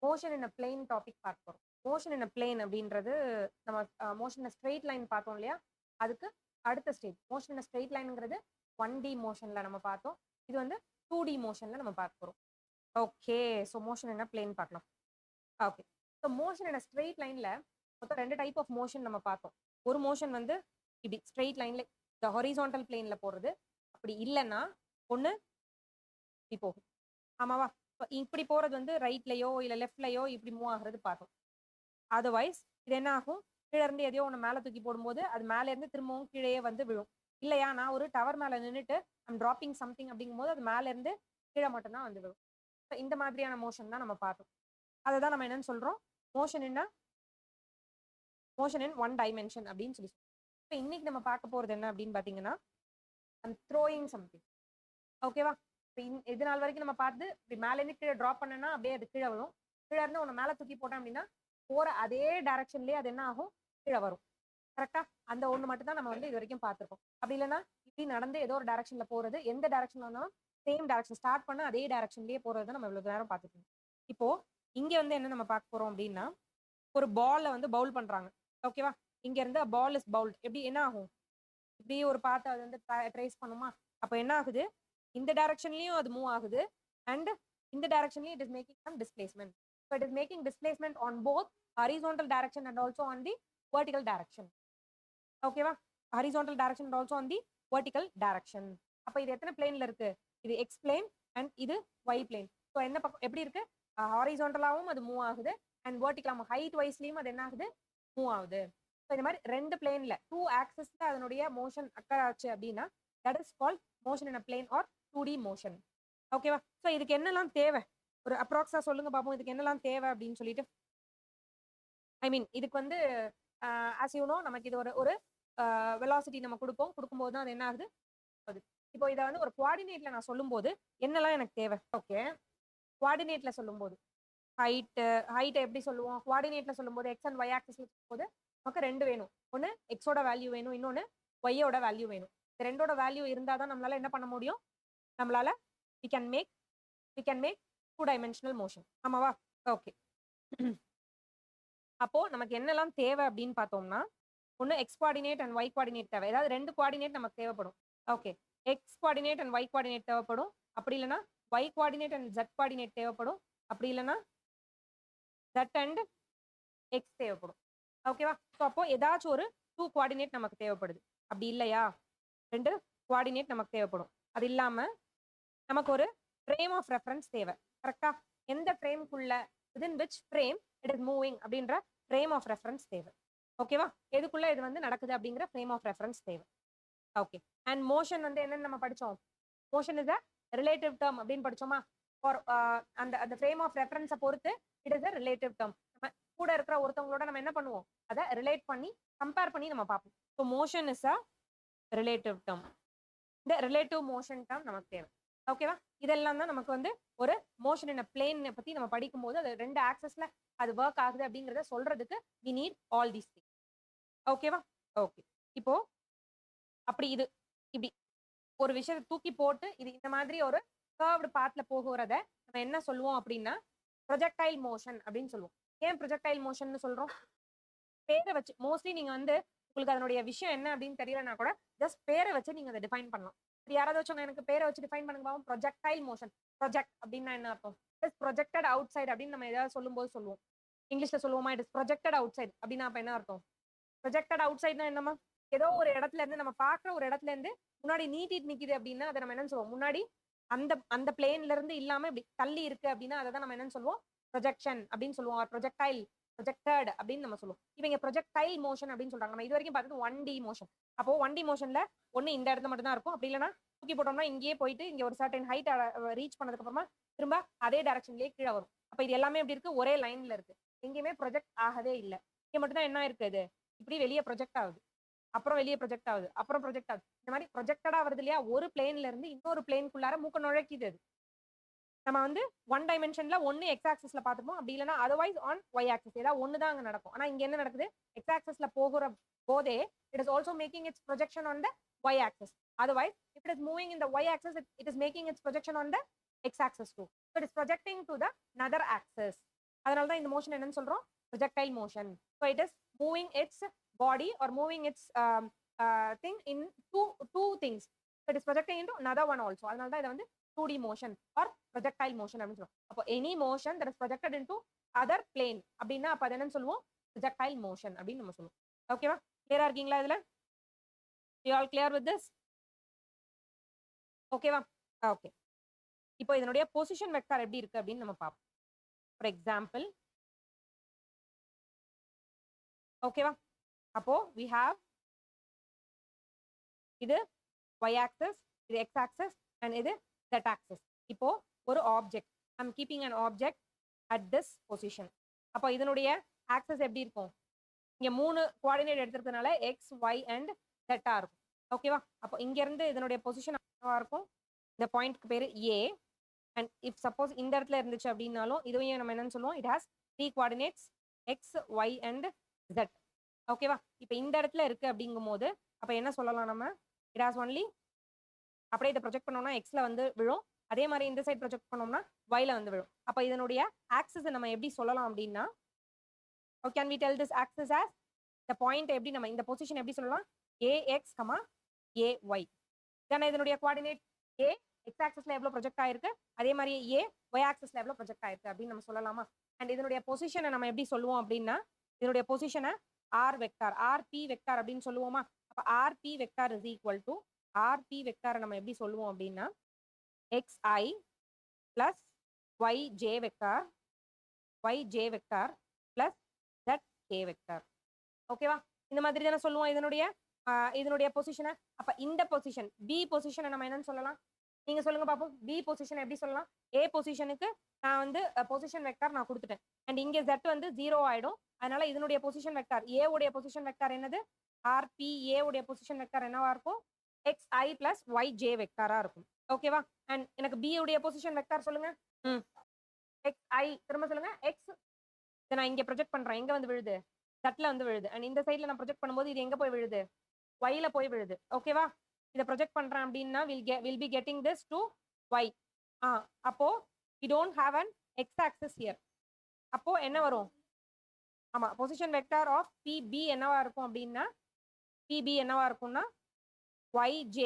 Motion in a plane topic பார்க்க போறோம். Motion in a plane அப்படின்றது நம்ம மோஷன் ஸ்ட்ரெயிட் லைன் பார்த்தோம் இல்லையா? அதுக்கு அடுத்த ஸ்டேஜ். மோஷன் இன் ஸ்ட்ரெயிட் லைன்ங்கிறது 1D மோஷன்ல நம்ம பார்த்தோம். இது வந்து 2D மோஷன்ல நம்ம பார்க்க போறோம். Okay. So motion in a plane பார்க்கலாம். Okay. So motion in a straight லைன்ல மொத்தம் 2 டைப் ஆஃப் மோஷன் நம்ம பார்த்தோம். ஒரு மோஷன் வந்து இப்படி ஸ்ட்ரெயிட் லைன்ல இந்த ஹாரிசான்டல் பிளேன்ல போறது. அப்படி இல்லைன்னா ஒண்ணு இப்படி போகும். ஆமாவா? இப்படி போறது வந்து ரைட்லயோ இல்ல லெஃப்ட்லயோ இப்படி மூவ் ஆகுறது பார்த்தோம். அதர்வைஸ் இது என்ன ஆகும்? கீழ இருந்து எதையோ ஒண்ணு மேல தூக்கி போடும்போது, அது மேல இருந்து திரும்பவும் கீழயே வந்து விழும். இல்லையா? நான் ஒரு டவர் மேல நின்னுட்டு ஐம் டிராப்பிங் சம்திங் அப்படிங்கும்போது, அது மேல இருந்து கீழ மட்டும் தான் வந்து விழும். இந்த மாதிரியான மோஷன் தான் நம்ம பார்த்தோம். அததான் நம்ம என்னன்னு சொல்றோம்? Motion in motion in one dimension அப்படின்னு சொல்லி சொல்றோம். இப்ப இன்னைக்கு நம்ம பார்க்க போறது என்ன அப்படின்னு பார்த்தீங்கன்னா, த்ரோயிங் சம்திங். ஓகேவா? இப்ப இது நாள் வரைக்கும் நம்ம பார்த்து இப்படி மேல இருந்து கீழ டிராப் பண்ணேன்னா அப்படியே அது கீழ விழும். கீழ இருந்து உன்ன மேல தூக்கி போட்டேன் அப்படின்னா, போற அதே டைரக்ஷன்லயே அது என்ன ஆகும்? கீழ வரும். கரெக்ட்டா? அந்த ஒண்ணு மட்டும் தான் நம்ம வந்து இதுவரைக்கும் பார்த்திருக்கோம். அப்படி இல்லன்னா, இப்படி நடந்து ஏதோ ஒரு டைரக்ஷன்ல போறது, எந்த டைரக்ஷன்ல இருந்தாலும் சேம் டைரக்ஷன் ஸ்டார்ட் பண்ண அதே டைரக்ஷன்லயே போறது தான் நம்ம இவ்வளவு நேரம் பார்த்துட்டு இருக்கோம். இப்போ இங்க வந்து என்ன நம்ம பார்க்க போறோம் அப்படின்னா, ஒரு பால வந்து பவுல் பண்றாங்க. ஓகேவா? இங்க இருந்து பால் இஸ் பவுல்ட். எப்படி என்ன ஆகும்? இப்படி ஒரு பாத்த அது வந்து ட்ரேஸ் பண்ணுமா? அப்ப என்ன ஆகுது? இந்த டைரக்ஷன்லயும் அது மூவ் ஆகுது. அண்ட் இந்த டைரக்ஷன்லயும் it is making some displacement. So it is making displacement on both horizontal direction and also on the vertical direction. ஓகேவா? Horizontal direction and also on the vertical direction. அப்ப இது எத்தனை பிளேன்ல இருக்கு? இது எக்ஸ் பிளேன் அண்ட் இது Y plane. So என்ன பக்கம் எப்படி இருக்கு? ஹாரிசான்டலாவும் அது மூவ் ஆகுது அண்ட் வெர்டிகல் ஹைட் வைஸ்லயும் அது என்ன ஆகுது? மூவ் ஆகுது. ஸோ இந்த மாதிரி ரெண்டு பிளேன்ல 2 ஆக்சஸ்ல அதனுடைய மோஷன் அக்கர் ஆச்சு அப்படின்னா that is called motion in a plane or 2D motion. ஓகேவா? ஸோ இதுக்கு என்னெல்லாம் தேவை? ஒரு அப்ராக்ஸா சொல்லுங்க பார்ப்போம். இதுக்கு என்னெல்லாம் தேவை அப்படின்னு சொல்லிட்டு. ஐ மீன் இதுக்கு வந்து ஆஸ் யூ நோ நமக்கு இது ஒரு ஒரு வெலாசிட்டி நம்ம குடுப்போம். குடுக்கும்போது தான் அது என்ன ஆகுது? அது. இப்போ இத வந்து ஒரு கோஆர்டினேட்ல நான் சொல்லும்போது, என்னலாம் எனக்கு தேவை? ஓகே. கோஆர்டினேட்ல சொல்லும்போது, ஹைட் ஹைட்ட எப்படி சொல்லுவோம்? கோஆர்டினேட்ல சொல்லும்போது எக்ஸ் அண்ட் ஒய் ஆக்சிஸ்ல சொல்லும்போது, நமக்கு 2 வேணும். ஒண்ணு எக்ஸோட வேல்யூ வேணும். இன்னொன்னு ஒய்யோட வேல்யூ வேணும். இந்த 2ஓட வேல்யூ இருந்தா தான் நம்மளால என்ன பண்ண முடியும்? நம்மளால we can make we can make 2 dimensional motion. ஆமாவா? ஓகே. அப்போ நமக்கு என்னலாம் தேவை அப்படின்னு பார்த்தோம்னா, ஒண்ணு X coordinate and Y coordinate தேவை. ஏதாவது 2 கோஆர்டினேட் நமக்கு தேவைப்படும். Okay. X coordinate and Y coordinate தேவைப்படும். அப்படி இல்லன்னா, Y coordinate and Z coordinate தேவைப்படும். அப்படி இல்லன்னா, ஜெட் அண்ட் எக்ஸ் தேவைப்படும். ஓகேவா? ஸோ அப்போ ஏதாச்சும் ஒரு 2 கோஆர்டினேட் நமக்கு தேவைப்படுது. அப்படி இல்லையா? 2 கோஆர்டினேட் நமக்கு தேவைப்படும். அது இல்லாம நமக்கு ஒரு ஃப்ரேம் ஆஃப் ரெஃபரன்ஸ் தேவை. கரெக்ட்டா? எந்த ஃப்ரேம்க்குள்ள within which frame it is moving அப்படின்ற ஃப்ரேம் ஆஃப் ரெஃபரன்ஸ் தேவை. ஓகேவா? எதுக்குள்ள இது வந்து நடக்குது அப்படிங்கிற ஃப்ரேம் ஆஃப் ரெஃபரன்ஸ் தேவை. ஓகே. அண்ட் மோஷன் வந்து என்னன்னு நம்ம படிச்சோம்? Motion is a relative term அப்படின்னு படிச்சோமா? ஃபார் அந்த அந்த ஃப்ரேம் ஆஃப் ரெஃபரன்ஸ பொறுத்து it is a relative term. நம்ம கூட இருக்கிற ஒருத்தவங்களோட நம்ம என்ன பண்ணுவோம்? அத ரிலேட் பண்ணி கம்பேர் பண்ணி நம்ம பார்ப்போம். So motion is a relative term. இந்த ரிலேட்டிவ் மோஷன் டேர்ம் நமக்கு தேவை. ஓகேவா? இதெல்லாம் தான் நமக்கு வந்து ஒரு மோஷன் இன் அ பிளேன் பத்தி நம்ம படிக்கும்போது அது 2 ஆக்சஸ்ல அது வொர்க் ஆகுது அப்படிங்கிறத சொல்றதுக்கு we need all these things. ஓகேவா? ஓகே. இப்போ அப்படி இது இப்படி ஒரு விஷயத்த தூக்கி போட்டு இது இந்த மாதிரி ஒரு கர்வ்டு பாத்ல போகுறத நம்ம என்ன சொல்லுவோம் அப்படின்னா ப்ரொஜெக்டைல் மோஷன் அப்படின்னு சொல்லுவோம். ஏன் ப்ரொஜெக்டைல் மோஷன்னு சொல்றோம்? பேரை வச்சு மோஸ்ட்லி நீங்க வந்து உங்களுக்கு அதனுடைய விஷயம் என்ன அப்படின்னு தெரியலனா கூட ஜஸ்ட் பேரை வச்சு நீங்க அதை டிஃபைன் பண்ணலாம். இப்ப யாராவது வச்சவங்க எனக்கு பேரை வச்சு டிஃபைன் பண்ணுங்க பாவம். Projectile motion. ப்ரொஜெக்ட் அப்படின்னா என்ன அர்த்தம்? It is projected outside அப்படின்னு நம்ம ஏதாவது சொல்லும்போது சொல்லுவோம். இங்கிலீஷ்ல சொல்லுவோமா? It is projected outside அப்படின்னா அப்ப என்ன அர்த்தம்? ப்ரொஜெக்டட் அவுட் சைட்னா என்னமா? ஏதோ ஒரு இடத்துல இருந்து நம்ம பார்க்குற ஒரு இடத்துல இருந்து முன்னாடி நீட்டிட்டு நிக்குது அப்படின்னா அதை நம்ம என்னன்னு சொல்லுவோம்? முன்னாடி அந்த அந்த பிளேன்ல இருந்து இல்லாம இப்படி தள்ளி இருக்கு அப்படின்னா அதை தான் நம்ம என்னன்னு சொல்லுவோம்? ப்ரொஜெக்ஷன் அப்படின்னு சொல்லுவோம். ப்ரொஜெக்டைல் ப்ரொஜெக்டட் அப்படின்னு நம்ம சொல்லுவோம். இவங்க ப்ரொஜெக்டைல் மோஷன் அப்படின்னு சொல்றாங்க. நம்ம இது வரைக்கும் பார்த்தது 1D மோஷன். அப்போ 1D மோஷன்ல ஒண்ணு இந்த இடத்துல மட்டும் தான் இருக்கும். அப்படி இல்லைன்னா தூக்கி போட்டோம்னா இங்கேயே போயிட்டு இங்க ஒரு சர்டன் ஹைட் ரீச் பண்ணதுக்கு அப்புறமா திரும்ப அதே டைரக்ஷன்லயே கீழே வரும். அப்ப இது எல்லாமே எப்படி இருக்கு? ஒரே லைன்ல இருக்கு. எங்கேயுமே ப்ரொஜெக்ட் ஆகவே இல்ல. இங்க மட்டும் தான் என்ன இருக்கு இது? இப்படி வெளியே ப்ரொஜெக்ட் ஆகுது. அப்புறம் வெளியே ப்ரொஜெக்ட் ஆகுது. அப்புறம் ப்ரொஜெக்ட் ஆகுது. இந்த மாதிரி ப்ரொஜெக்டடா வருது இல்லையா? ஒரு பிளேன்ல இருந்து இன்னொரு பிளேன்க்குள்ளார மூக்க நுழைக்குது அது. நம்ம வந்து ஒன் டைமென்ஷன்ல ஒன்னு எக்ஸ் ஆக்சிஸ்ல பார்த்துப்போம். அப்படி இல்லைன்னா அதர்வைஸ் ஆன் ஒய் ஆக்சிஸ். ஏதாவது ஒன்னு தான் அங்க நடக்கும். ஆனா இங்க என்ன நடக்குது? எக்ஸ் ஆக்சிஸ்ல போகிற போதே it is also making its projection on the Y axis. Otherwise, if it is moving in the y axis, it is making its projection on the x axis too. So it is projecting to the another axis. அதனால தான் இந்த motion என்னன்னு சொல்றோம் projectile motion. So it is moving its body or moving its thing in two things. It is projecting into another one also. அதனால தான் இதை வந்து 2D motion R projectile motion அப்படின்னு சொல்லுவோம். அப்போ any motion that is projected into other plane அப்படின்னா அப்ப அது என்னன்னு சொல்லுவோம் ப்ரொஜெக்டைல் மோஷன் அப்படின்னு நம்ம சொல்லுவோம். ஓகேவா? கிளியரா இருக்கீங்களா இதுல? You all clear with this? ஓகேவா? ஓகே. இப்போ இதனுடைய பொசிஷன் வெக்டார் எப்படி இருக்கு அப்படின்னு நம்ம பார்ப்போம். ஃபார் எக்ஸாம்பிள், ஓகேவா? அப்போ we have இது y axis, இது x axis and இது z axis. இப்போ ஒரு object, I'm keeping an object at this position. அப்போ இதனுடைய ஆக்சஸ் எப்படி இருக்கும்? இங்க 3 கோஆர்டினேட் எடுத்துக்கிறதுனால x, y and z ஆ இருக்கும். ஓகேவா? அப்போ இங்க இருந்து இதனுடைய பொசிஷன் என்னவா இருக்கும்? இந்த பாயிண்ட்க்கு பேரு A and if suppose இந்த இடத்துல இருந்துச்சு அப்படின்னாலும் இதுவையும் நம்ம என்னன்னு சொல்லுவோம்? It has 3 coordinates x, y and z. ஓகேவா? இப்போ இந்த இடத்துல இருக்கு அப்படிங்கும்போது அப்ப என்ன சொல்லலாம் நம்ம? It has only அப்படியே இதை ப்ரொஜெக்ட் பண்ணோம்னா எக்ஸ்ல வந்து விழும். அதே மாதிரி இந்த சைடு ப்ரொஜெக்ட் பண்ணோம்னா ஒய்ல வந்து விழும். அப்ப இதனுடைய ஆக்சிஸ் நம்ம எப்படி சொல்லலாம் அப்படின்னா, can we tell this axis as the point எப்படி நம்ம இந்த பொசிஷன் எப்படி சொல்லலாம்? ax, ay. இதான இதனுடைய கோஆர்டினேட். a x ஆக்சிஸ்ல எவ்வளவு ப்ரொஜெக்ட் ஆயிருக்கு, அதே மாதிரி a y ஆக்சிஸ்ல எவ்வளவு ப்ரொஜெக்ட் ஆயிருக்கு அப்படின்னு நம்ம சொல்லலாமா? அண்ட் இதனுடைய பொசிஷனை நம்ம எப்படி சொல்லுவோம் அப்படின்னா, இதனுடைய பொசிஷனை r வெக்டார், rp வெக்டார் அப்படின்னு சொல்லுவோமா? அப்ப rp vector is equal to rp வெக்டாரை நம்ம எப்படி சொல்லுவோம் அப்படின்னா, xi plus yj vector, yj vector plus zk vector. ஓகேவா? இந்த மாதிரி தானே சொல்லுவோம் இதனுடைய பொசிஷனை. அப்ப இந்த பொசிஷன் b பொசிஷனை நம்ம என்னன்னு சொல்லலாம்? நீங்க சொல்லுங்க பாப்போம். b பொசிஷன் எப்படி சொல்லலாம்? a பொசிஷனுக்கு நான் வந்து பொசிஷன் வெக்டார் நான் கொடுத்துட்டேன். அண்ட் இங்க z வந்து 0 ஆயிடும். அதனால இதனுடைய பொசிஷன் வெக்டார் a உடைய பொசிஷன் வெக்டார் என்னது? rpa உடைய பொசிஷன் வெக்டார் என்னவா இருக்கும்? xi plus yj வெக்டாரா இருக்கும். ஓகேவா? அண்ட் எனக்கு b உடைய பொசிஷன் வெக்டார் சொல்லுங்க. xi திரும்ப சொல்லுங்க. x இதை நான் இங்க ப்ரொஜெக்ட் பண்றேன். எங்க வந்து விழுது? z ல வந்து விழுது. அண்ட் இந்த சைடுல நான் ப்ரொஜெக்ட் பண்ணும்போது இது எங்க போய் விழுது? y ல போய் விழுது. ஓகேவா? இதை ப்ரொஜெக்ட் பண்றேன் அப்படின்னா will be getting this to y. அப்போ we don't have an x axis here. அப்போ என்ன வரும்? ஆமா, பொசிஷன் வெக்டார் ஆஃப் pb என்னவா இருக்கும் அப்படின்னா, pb என்னவா இருக்கும்னா yj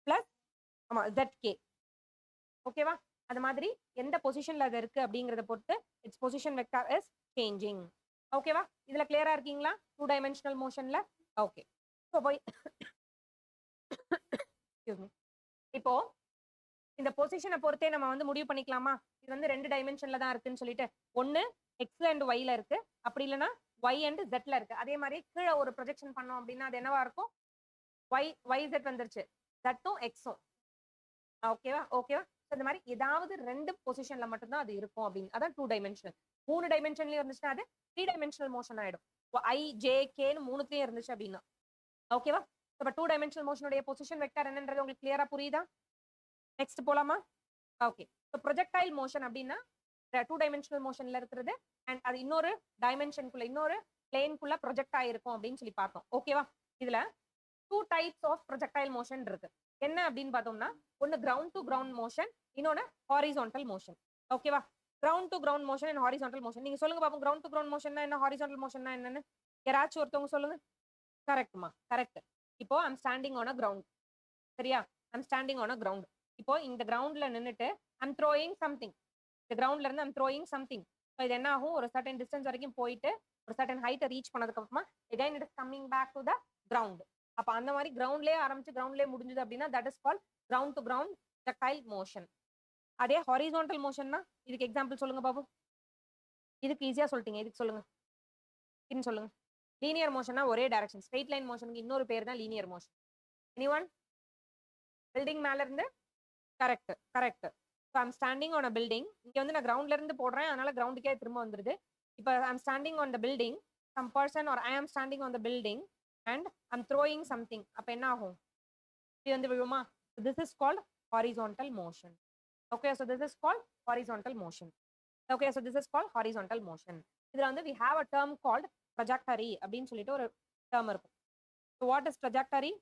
பிளஸ் ஆமா zk. ஓகேவா? அது மாதிரி எந்த பொசிஷன்ல அது இருக்கு அப்படிங்கறத பொறுத்து it's position vector is changing. ஓகேவா? இதுல கிளியரா இருக்கீங்களா? 2 டைமென்ஷனல் மோஷன்ல. ஓகே. சோ போய் இப்போ இந்த பொசிஷனை பொறுத்தே நம்ம வந்து முடிவு பண்ணிக்கலாமா? இது வந்து 2 டைமென்ஷன்ல தான் இருக்குன்னு சொல்லிட்டு. ஒன்னு x அண்ட் y ல இருக்கு, அப்படி இல்லைன்னா y அண்ட் z ல இருக்கு. அதே மாதிரி கீழே ஒரு ப்ரொஜெக்ஷன் பண்ணோம் அப்படின்னா அது என்னவா இருக்கும்? yz வந்துருச்சு, z-உம் x-உம். ஓகேவா? ஓகேவா? இந்த மாதிரி ஏதாவது 2 பொசிஷன்ல மட்டும் தான் அது இருக்கும் அப்படின்னு. அதான் 2 டைமென்ஷனல். 3 டைமென்ஷன்லயும் இருந்துச்சுன்னா அது 3 டைமென்ஷனல் மோஷன் ஆயிடும். i, j, k ன்னு 3த்துலயும் இருந்துச்சு அப்படின்னா. ஓகேவா? இப்ப 2 டைமென்ஷனல் மோஷனுடைய பொசிஷன் வெக்டார் என்னன்றது உங்களுக்கு கிளியரா புரியுதா? நெக்ஸ்ட் போலாமா? ஓகே. ஸோ ப்ரொஜெக்டைல் மோஷன் அப்படின்னா 2 டைமென்ஷனல் மோஷன்ல இருக்கிறது அண்ட் அது இன்னொரு டைமென்ஷனுக்குள்ள இன்னொரு பிளேனுக்குள்ள ப்ரொஜெக்ட் ஆயிருக்கும் அப்படின்னு சொல்லி பார்த்தோம். ஓகேவா? இதுல 2 டைப்ஸ் ஆஃப் ப்ரொஜெக்டைல் மோஷன் இருக்கு. என்ன அப்படின்னு பார்த்தோம்னா, ஒன்னு கிரவுண்ட் டு கிரவுண்ட் மோஷன், இன்னொன்னு ஹாரிசான்டல் மோஷன். ஓகேவா? Ground to ground motion and horizontal motion. நீங்க சொல்லுங்க பாப்போம், கிரவுண்ட் டு கிரவுண்ட் மோஷன்னா என்ன, ஹாரிசான்டல் மோஷன்னா என்னன்னு யாராச்சும் ஒருத்தவங்க சொல்லுங்க. கரெக்ட்மா, கரெக்ட். இப்போ I'm standing on a ground. சரியா? I'm standing on a ground. இப்போ இந்த கிரவுண்ட்ல நின்னுட்டு ஐம் த்ரோயிங் சம்திங். இந்த கிரவுண்ட்ல இருந்து ஐம் த்ரோயிங் சம்திங். இது என்ன ஆகும்? ஒரு சர்டன் டிஸ்டன்ஸ் வரைக்கும் போயிட்டு ஒரு சர்டன் ஹைட்டை ரீச் பண்ணதுக்கு அப்புறமா again it is coming back to the ground. அப்ப அந்த மாதிரி கிரவுண்ட்லயே ஆரம்பிச்சு கிரவுண்ட்லயே முடிஞ்சது அப்படின்னா that is called ground to ground projectile motion. அதே ஹாரிசான்டல் மோஷன்னா இதுக்கு எக்ஸாம்பிள் சொல்லுங்க பாப்போம். இதுக்கு ஈஸியா சொல்லிட்டீங்க, இதுக்கு சொல்லுங்க. இதுன்னு சொல்லுங்க. லீனியர் மோஷன்னா ஒரே டைரக்ஷன். ஸ்ட்ரெயிட் லைன் மோஷனுக்கு இன்னொரு பேர் தான் லீனியர் மோஷன். எனிஒன்? பில்டிங் மேல இருந்து? Correct, correct. So I'm standing on a building. இங்க வந்து நான் கிரவுண்ட்ல இருந்து போடுறேன், அதனால கிரவுண்டுக்கே திரும்ப வந்துருது. இப்போ I'm standing on the building, some person or I am standing on the building and I'm throwing something. அப்ப என்ன ஆகும்? இது வந்து விழுமா? This is called horizontal motion. Okay, so this is called horizontal motion. Okay, so this is called horizontal motion. இதுல வந்து we have a term called trajectory அப்படின்னு சொல்லிட்டு ஒரு டேர்ம் இருக்கும். So what is trajectory?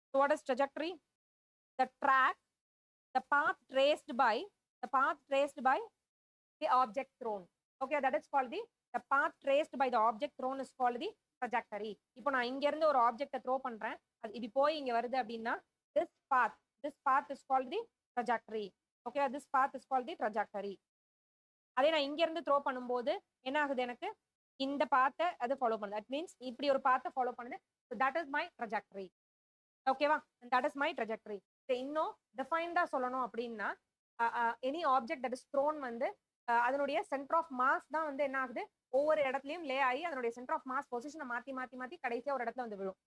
So what is trajectory? The track, the path traced by the object thrown. Okay, that is called the path traced by the object thrown is called the trajectory. இப்போ நான் இங்க இருந்து ஒரு ஆப்ஜெக்ட்டை throw பண்றேன், அது இப்படி போய் இங்க வருது அப்படின்னா this path is called the trajectory. Okay, this path is called the trajectory. அதே நான் இங்க இருந்து த்ரோ பண்ணும்போது என்ன ஆகுது, எனக்கு இந்த பாத்தை அது ஃபாலோ பண்ணுது. தட் மீன்ஸ் இப்படி ஒரு பாத்தை ஃபாலோ பண்ணுது. So that is my trajectory. ஓகேவா, தட் இஸ் மை ட்ரஜெக்டரி. இன்னும் டிஃபைன்டா சொல்லணும் அப்படின்னா any object that is thrown வந்து அதனுடைய சென்டர் ஆஃப் மாஸ் தான் வந்து என்ன ஆகுது, ஒவ்வொரு இடத்துலயும் லே ஆகி அதனுடைய சென்டர் ஆஃப் மாஸ் பொசிஷனை மாத்தி மாத்தி மாத்தி கடைசியா ஒரு இடத்துல வந்து விழும்.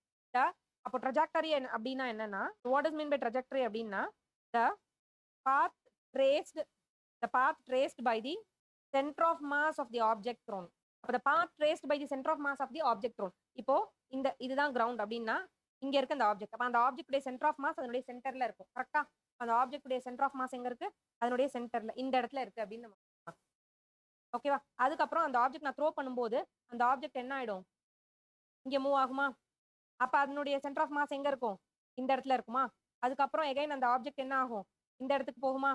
அப்போ ட்ரஜெக்டரி அப்படின்னா என்னன்னா, what is mean by trajectory அப்படின்னா the path traced the path traced by the center of mass of the object thrown. அப்ப the path traced by the center of mass of the object thrown. இப்போ இதுதான் ground அப்படின்னா இங்க இருக்கு அந்த object. அப்ப அந்த ஆப்ஜெக்ட் உடைய சென்டர் ஆஃப் மாஸ் அதனுடைய சென்டர்ல இருக்கும். கரெக்டா, அந்த ஆப்ஜெக்ட் உடைய சென்டர் ஆஃப் மாஸ் எங்க இருக்கு, அதனுடைய சென்டர்ல இந்த இடத்துல இருக்கு அப்படின்னு நம்ம. ஓகேவா, அதுக்கப்புறம் அந்த ஆப்ஜெக்ட் நான் த்ரோ பண்ணும்போது அந்த ஆப்ஜெக்ட் என்ன ஆயிடும், இங்க மூவ் ஆகுமா, அப்ப அதனுடைய சென்டர் ஆஃப் மாஸ் எங்க இருக்கும், இந்த இடத்துல இருக்குமா. அதுக்கப்புறம் எகைன் அந்த ஆப்ஜெக்ட் என்ன ஆகும், இந்த இடத்துக்கு போகுமா.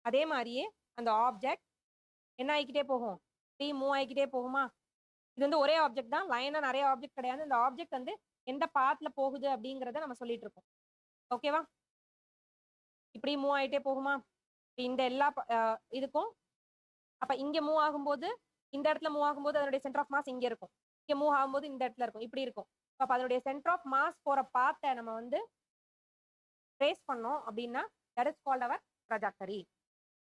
அதே மாதிரியே அந்த ஆப்ஜெக்ட் என்ன ஆகிக்கிட்டே போகும், மூவ் ஆகிக்கிட்டே போகுமா. இது வந்து ஒரே ஆப்ஜெக்ட் தான், லைனா நிறைய ஆப்ஜெக்ட் கிடையாது. இந்த ஆப்ஜெக்ட் வந்து எந்த பாத்ல போகுது அப்படிங்கறத நம்ம சொல்லிட்டு இருக்கோம். ஓகேவா, இப்படி மூவ் ஆகிட்டே போகுமா இந்த எல்லா இதுக்கும். அப்ப இங்க மூவ் ஆகும்போது இந்த இடத்துல மூவ் ஆகும்போது அதனுடைய சென்டர் ஆஃப் மாஸ் இங்க இருக்கும், இங்க மூவ் ஆகும்போது இந்த இடத்துல இருக்கும், இப்படி இருக்கும். அப்ப அதனுடைய சென்டர் ஆஃப் மாஸ் போற பாத்தை நம்ம வந்து ட்ரேஸ் பண்ணோம் அப்படின்னா that is called our trajectory.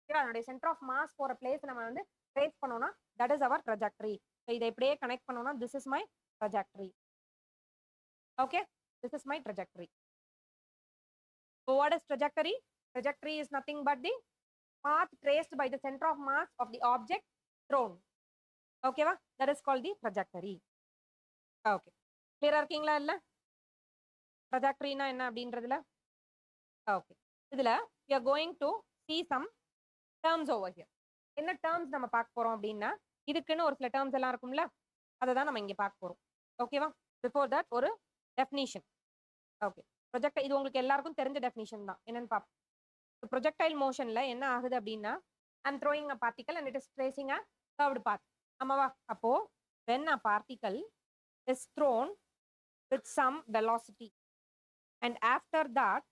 அதனுடைய சென்டர் ஆஃப் மாஸ் போற பிளேஸ் நம்ம வந்து ட்ரேஸ் பண்ணோம்னா தட் இஸ் அவர் ட்ரஜெக்டரி. இதை இப்படியே கனெக்ட் பண்ணோம்னா this is my trajectory. Okay, this is my trajectory. So what is trajectory? Trajectory is nothing but the path traced by the center of mass of the object thrown. Okay va, that is called the trajectory. Okay, clear இருக்கீங்களா இல்ல, trajectory-னா என்ன அப்படின்றதுல. Okay, இதுல we are going to see some terms over here. என்ன terms நம்ம பார்க்க போறோம் அப்படின்னா, இதுக்குன்னு ஒரு சில terms எல்லாம் இருக்கும்ல, அதை தான் நம்ம இங்க பார்க்க போறோம். ஓகேவா, before that ஒரு definition. ஓகே, ப்ரொஜெக்ட் இது உங்களுக்கு எல்லாருக்கும் தெரிஞ்ச டெஃபினிஷன் தான், என்னன்னு பார்ப்போம். ப்ரொஜெக்டைல் மோஷன்ல என்ன ஆகுது அப்படின்னா, I'm throwing a particle and it is tracing a curved path. ஆமாவா, அப்போ when a particle is thrown with some velocity and after that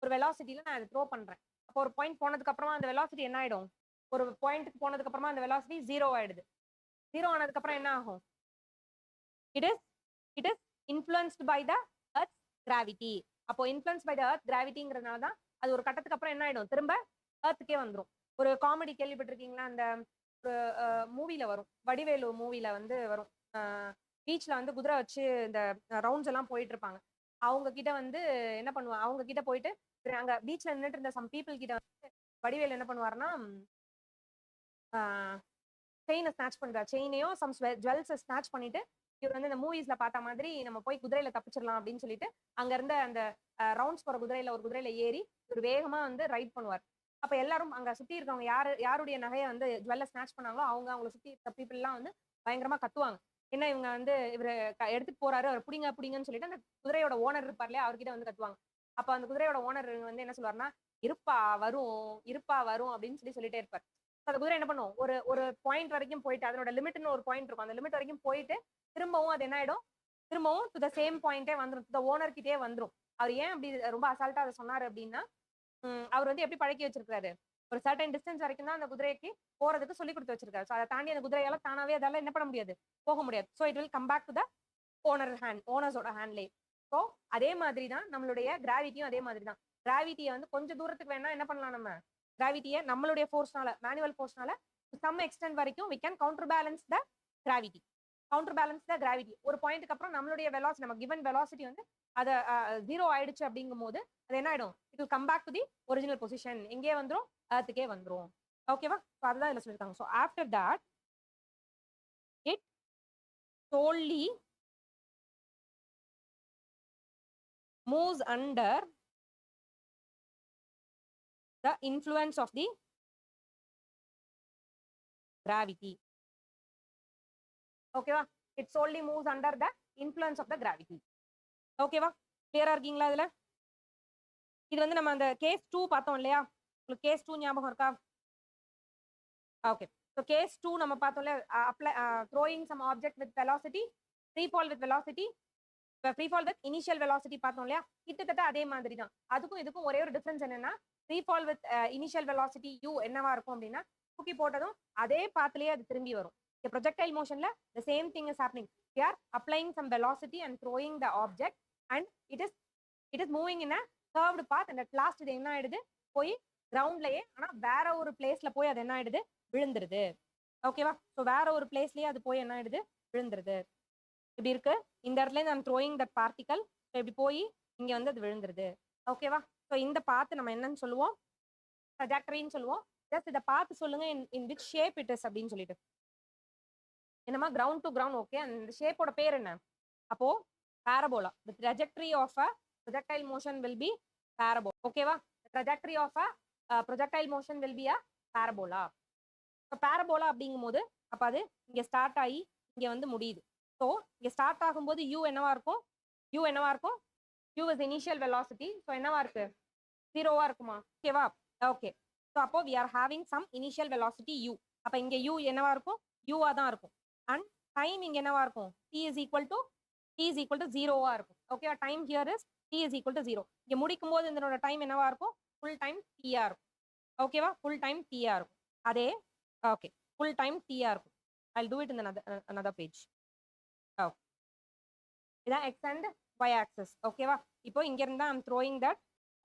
ஒரு வெலாசிட்டியில நான் அதை த்ரோ பண்றேன். அப்போ ஒரு பாயிண்ட் போனதுக்கு அப்புறமா அந்த வெலாசிட்டி என்ன ஆயிடும், ஒரு பாயிண்ட்டுக்கு போனதுக்கு அப்புறமா அந்த வெலாசிட்டி 0 ஆயிடுது. 0 ஆனதுக்கு அப்புறம் என்ன ஆகும், it is influenced by the earth gravity. அப்போ இன்ஃப்ளூயன்ஸ் பை த எர்த் கிராவிட்டிங்கிறதுனால தான் அது ஒரு கட்டத்துக்கு அப்புறம் என்ன ஆயிடும், திரும்ப எர்த்துக்கே வந்துடும். ஒரு காமெடி கேள்விப்பட்டிருக்கீங்களா, அந்த ஒரு மூவில வரும், வடிவேலு மூவில வந்து வரும், பீச்ல வந்து குதிரை வச்சு இந்த ரவுண்ட்ஸ் எல்லாம் போயிட்டு இருப்பாங்க. அவங்க கிட்ட வந்து என்ன பண்ணுவாங்க, அவங்க கிட்ட போயிட்டு அங்க பீச்ல நின்றுட்டு இருந்த சம் பீப்புள் கிட்ட வந்து வடிவேல் என்ன பண்ணுவாருன்னா செயினை ஸ்நாச் பண்றாரு, செயினையும் சம் ஜுவல்ஸை ஸ்நாச் பண்ணிட்டு இவர் வந்து இந்த மூவிஸ்ல பார்த்த மாதிரி நம்ம போய் குதிரையில தப்பிச்சிடலாம் அப்படின்னு சொல்லிட்டு அங்க இருந்த அந்த ரவுண்ட்ஸ் போற குதிரையில ஒரு குதிரையில ஏறி ஒரு வேகமா வந்து ரைட் பண்ணுவார். அப்ப எல்லாரும் அங்க சுத்தி இருக்கவங்க யாருடைய நகையை வந்து ஜுவல்ல ஸ்நாச் பண்ணாங்களோ அவங்களை சுத்தி இருக்க பீப்புள் எல்லாம் வந்து பயங்கரமா கத்துவாங்க. என்ன இவங்க வந்து இவரு எடுத்துட்டு போறாரு, அவர் புடிங்க புடிங்கன்னு சொல்லிட்டு அந்த குதிரையோட ஓனர் இருப்பார் இல்லையா, அவர்கிட்ட வந்து கத்துவாங்க. அப்ப அந்த குதிரையோட ஓனர் வந்து என்ன சொல்லுவாருன்னா, இருப்பா வரும் இருப்பா வரும் அப்படின்னு சொல்லிட்டே இருப்பார். அந்த குதிரை என்ன பண்ணும், ஒரு ஒரு பாயிண்ட் வரைக்கும் போயிட்டு அதனோட லிமிட்னு ஒரு பாயிண்ட் இருக்கும், அந்த லிமிட் வரைக்கும் போயிட்டு திரும்பவும் அது என்ன ஆயிடும், திரும்பவும் டு த சேம் பாயிண்டே வந்துடும், டு த ஓனர் கிட்டே வந்துடும். அவர் ஏன் அப்படி ரொம்ப அசால்ட்டா அதை சொன்னாரு அப்படின்னா, அவர் வந்து எப்படி பழக்கி வச்சிருக்காரு, ஒரு சர்டன் டிஸ்டன்ஸ் வரைக்கும் தான் அந்த குதிரைக்கு போறதுக்கு சொல்லி கொடுத்து வச்சிருக்காரு. அதை தாண்டி அந்த குதிரையால தானாவே அதால என்ன பண்ண முடியாது, போக முடியாது. So it will come back to the ஓனர்ஸோட ஹேண்ட்லே. ஸோ அதே மாதிரி தான் நம்மளுடைய கிராவிட்டியும் அதே மாதிரி தான். கிராவிட்டியை வந்து கொஞ்சம் தூரத்துக்கு வேணா என்ன பண்ணலாம், நம்ம கிராவிட்டியை நம்மளுடைய ஃபோர்ஸ்னால, மேனுவல் ஃபோர்ஸ்னால சம் எக்ஸ்டென்ட் வரைக்கும் we can counterbalance the gravity. ஒரு பாயிண்ட்க்கு அப்புறம் நம்மளுடைய வெலாசிட்டி, நம்ம கிவன் வெலாசிட்டி வந்து அத 0 ஆயிடுச்சு அப்படிங்கும் போது அது என்ன ஆயிடும், it will come back to the original position. எங்கே வந்துரும், எர்த்துக்கே வந்துரும். ஓகேவா, ஸோ அதுதான் இதுல சொல்லியிருக்காங்க. So after that it solely moves under the influence of the gravity. ஓகேவா, it solely moves under the influence of the gravity. ஓகேவா, கிளியரா இருக்கீங்களா இதுல. இது வந்து நம்ம அந்த கேஸ் 2 பார்த்தோம் இல்லையா, உங்களுக்கு கேஸ் 2 ஞாபகம் இருக்கா. ஓகே, ஸோ கேஸ் 2 நம்ம பார்த்தோம்ல, apply throwing some object with velocity, free fall with velocity, free fall with initial velocity பார்த்தோம் இல்லையா? கிட்டத்தட்ட அதே மாதிரி தான். அதுக்கும் இதுக்கும் ஒரே ஒரு டிஃபரன்ஸ் என்னன்னா, free fall with initial velocity u என்னவா இருக்கும் அப்படின்னா, தூக்கி போட்டதும் அதே பாத்லயே அது திரும்பி வரும். ப்ரொஜெக்டைல் மோஷன்ல the same thing is happening. We are applying some velocity and throwing the object and it is moving in a curved path and at last இது என்ன ஆயிடுது, போய் கிரவுண்ட்லயே, ஆனா வேற ஒரு பிளேஸ்ல போய் அது என்ன ஆயிடுது, விழுந்துருது. ஓகேவா? ஸோ வேற ஒரு பிளேஸ்லயே அது போய் என்ன ஆயிடுது, விழுந்துருது. இப்படி இருக்கு. இந்த இடத்துல நான் த்ரோயிங் தட் பார்ட்டிகல், இப்படி போய் இங்க வந்து அது விழுந்துருது. ஓகேவா? ஸோ இந்த பாத்து நம்ம என்னன்னு சொல்லுவோம், ட்ராஜெக்டரின்னு சொல்லுவோம். ஜஸ்ட் இதை பார்த்து சொல்லுங்க in which shape it is அப்படின்னு சொல்லிட்டு. என்னமா கிரவுண்ட் டு கிரவுண்ட், ஓகே. அந்த ஷேப்போட பேர் என்ன? அப்போ parabola. The trajectory of a projectile motion will be parabola. ஓகேவா? The trajectory of a projectile motion will be a parabola. இப்போ பாரபோலா அப்படிங்கும்போது அப்ப அது இங்க ஸ்டார்ட் ஆகி இங்க வந்து முடியுது. ஸோ இங்க ஸ்டார்ட் ஆகும்போது u என்னவா இருக்கும், u என்னவா இருக்கும், u is initial velocity. So என்னவா இருக்கு, 0வா இருக்குமா? ஓகேவா? ஓகே. ஸோ அப்போ we are having some initial velocity u. அப்ப இங்க u என்னவா இருக்கும், u-ஆ தான் இருக்கும். அண்ட் டைம் இங்க என்னவா இருக்கும், t is equal to 0வா இருக்கும். Okay, time here is t is equal to 0. இங்க முடிக்கும் போது இதனோட டைம் என்னவா இருக்கும், ஃபுல் டைம் t-ஆ இருக்கும். ஓகேவா? ஃபுல் டைம் t-ஆ இருக்கும். அதே ஓகே, ஃபுல் டைம் t-ஆ இருக்கும். I'll do it in another page. Okay, இதான் x and y axis. ஓகேவா? இப்போ இங்க இருந்தா I'm throwing that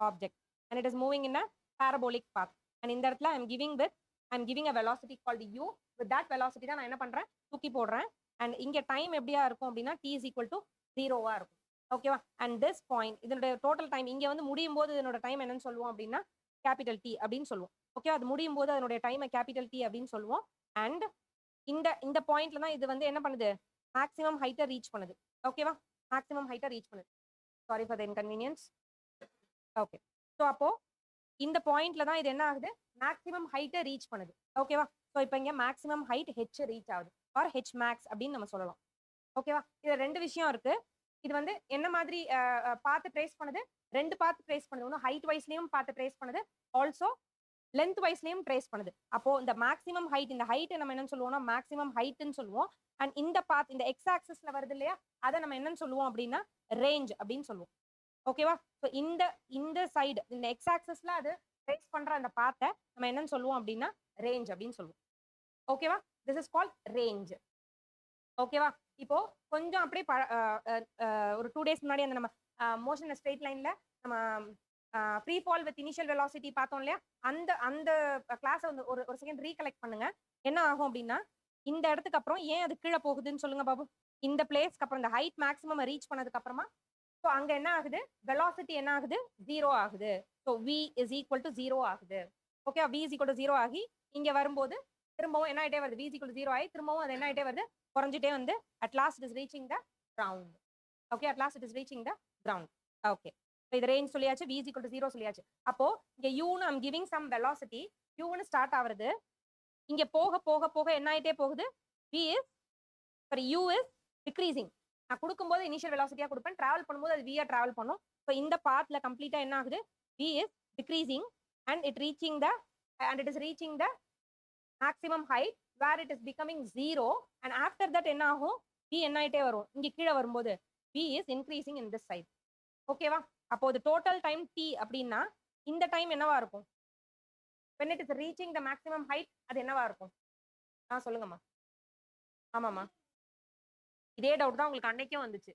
object and it is moving in a parabolic path. And இந்த இடத்துல I'm giving a velocity called u. With that velocity தான் நான் என்ன பண்றேன், தூக்கி போடுறேன். And இங்க டைம் எப்படியா இருக்கும் அப்படின்னா t is equal to 0வா இருக்கும். ஓகேவா? அண்ட் திஸ் பாயிண்ட், இதனுடைய டோட்டல் டைம் இங்க வந்து முடியும் போது இதனோட டைம் என்னன்னு சொல்லுவோம் அப்படின்னா கேபிட்டல் டி அப்படின்னு சொல்லுவோம். ஓகே, அது முடியும் போது அதனுடைய டைமை கேபிட்டல் டி அப்படின்னு சொல்லுவோம். அண்ட் இந்த பாயிண்ட்ல தான் இது வந்து என்ன பண்ணுது, மேக்ஸிமம் ஹைட்டை ரீச் பண்ணுது. ஓகேவா? மேக்ஸிமம் ஹைட்டை ரீச் பண்ணுது. Sorry for the inconvenience. Okay, so அப்போ இந்த பாயிண்ட்ல தான் இது என்ன ஆகுது, மேக்ஸிமம் ஹைட்டை ரீச் பண்ணுது. ஓகேவா? ஸோ இப்போ இங்க மேக்ஸிமம் ஹைட் ஹெச் ரீச் ஆகுது, ஆர் ஹெச் மேக்ஸ் அப்படின்னு நம்ம சொல்லலாம். ஓகேவா? இதுல ரெண்டு விஷயம் இருக்கு. இது வந்து என்ன மாதிரி பார்த்து ட்ரேஸ் பண்ணுது, ரெண்டு பார்த்து ட்ரேஸ் பண்ணுது. ஒன்று ஹைட் வைஸ்லயும் பார்த்து ட்ரேஸ் பண்ணுது, ஆல்சோ லென்த் வைஸ்லயும் ட்ரேஸ் பண்ணுது. அப்போ இந்த மேக்ஸிமம் ஹைட், இந்த ஹைட் நம்ம என்னன்னு சொல்லுவோம்னா மேக்ஸிமம் ஹைட்னு சொல்லுவோம். அண்ட் இந்த பாத், இந்த எக்ஸ் ஆக்சிஸ்ல வருது இல்லையா, அதை நம்ம என்னன்னு சொல்லுவோம் அப்படின்னா ரேஞ்ச் அப்படின்னு சொல்லுவோம். ஓகேவா? ஸோ இந்த சைடு, இந்த எக்ஸ் ஆக்சிஸ்ல அது ட்ரேஸ் பண்ற அந்த பாத்தை நம்ம என்னன்னு சொல்லுவோம் அப்படின்னா ரேஞ்ச் அப்படின்னு சொல்லுவோம். ஓகேவா? This is called range. ஓகேவா? இப்போ கொஞ்சம் அப்படியே ஒரு 2 days முன்னாடி அந்த நம்ம மோஷன் ஸ்ட்ரெயிட் லைன்ல நம்ம free fall with initial velocity பார்த்தோம் இல்லையா, அந்த கிளாஸை வந்து ஒரு செகண்ட் ரீகலெக்ட் பண்ணுங்க. என்ன ஆகும் அப்படின்னா, இந்த இடத்துக்கு அப்புறம் ஏன் அது கீழே போகுதுன்னு சொல்லுங்க பாபு. இந்த பிளேஸ்க்கு அப்புறம் இந்த ஹைட் மேக்ஸிமம் ரீச் பண்ணதுக்கு அப்புறமா ஸோ அங்க என்ன ஆகுது, வெலாசிட்டி என்ன ஆகுது, 0 ஆகுது. So v is equal to 0 ஆகுது. Okay, v is equal to 0 ஆகி இங்க வரும்போது திரும்பவும் என்ன ஆயிட்டே வருது, v is equal to 0 ஆகி திரும்பவும் அது என்ன ஆயிட்டே வருது, குறைஞ்சிட்டே வந்து at last it is reaching the ground. Okay, at last it is reaching the ground. Okay, so இது ரேஞ்ச் சொல்லியாச்சு, v is equal to 0 சொல்லியாச்சு. அப்போ இங்க u னு I'm giving some velocity, u னு ஸ்டார்ட் ஆவறது, இங்க போக போக போக என்ன ஆயிட்டே போகுது, u is decreasing. நான் கொடுக்கும்போது இனிஷியல் வெலாசிட்டியா கொடுப்பேன், டிராவல் பண்ணும்போது அது v-ஆ டிராவல் பண்ணும். ஸோ இந்த பாத்ல கம்ப்ளீட்டா என்ன ஆகுது, v is decreasing and it is reaching the maximum height where it is becoming 0 and after that என்ன ஆகும், v என்ன ஆயிட்டே வரும், இங்க கீழே வரும்போது v is increasing in this side. ஓகேவா? அப்போ the total time t அப்படின்னா இந்த டைம் என்னவா இருக்கும், when it is reaching the maximum height அது என்னவா இருக்கும், சொல்லுங்கம்மா. ஆமாம்மா, இதே டவுட் தான் உங்களுக்கு அன்னைக்கும் வந்துச்சு.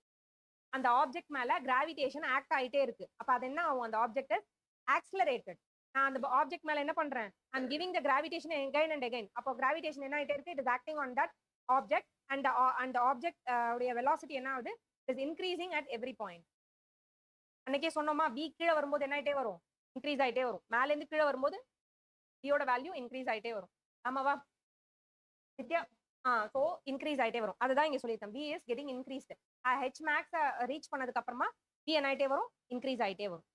அந்த ஆப்ஜெக்ட் மேல கிராவிடேஷன் ஆக்ட் ஆயிட்டே இருக்கு. அப்ப அது என்ன ஆகும், அந்த ஆப்ஜெக்ட் இஸ் ஆக்ஸலரேட்டட். நான் அந்த ஆப்ஜெக்ட் மேல என்ன பண்றேன், I'm giving the gravitation again and again. அப்போ கிராவிடேஷன் என்ன ஆயிட்டே இருக்கு, it is acting on that object and அந்த ஆப்ஜெக்ட் உடைய வெலாசிட்டி என்ன ஆகுது, it is increasing at every point. அன்னைக்கே சொன்னோமா, v கீழே வரும்போது என்ன ஆயிட்டே வரும், இன்க்ரீஸ் ஆயிட்டே வரும். மேல இருந்து கீழே வரும்போது v-யோட வேல்யூ இன்க்ரீஸ் ஆயிட்டே வரும். ஆமாவா வித்யா? ஸோ இன்க்ரீஸ் ஆயிட்டே வரும். அதுதான் இங்க சொல்லியிருக்கேன், v is getting increased. h max reach பண்ணதுக்கு அப்புறமா v என்ன ஆயிட்டே வரும், இன்க்ரீஸ் ஆயிட்டே வரும்.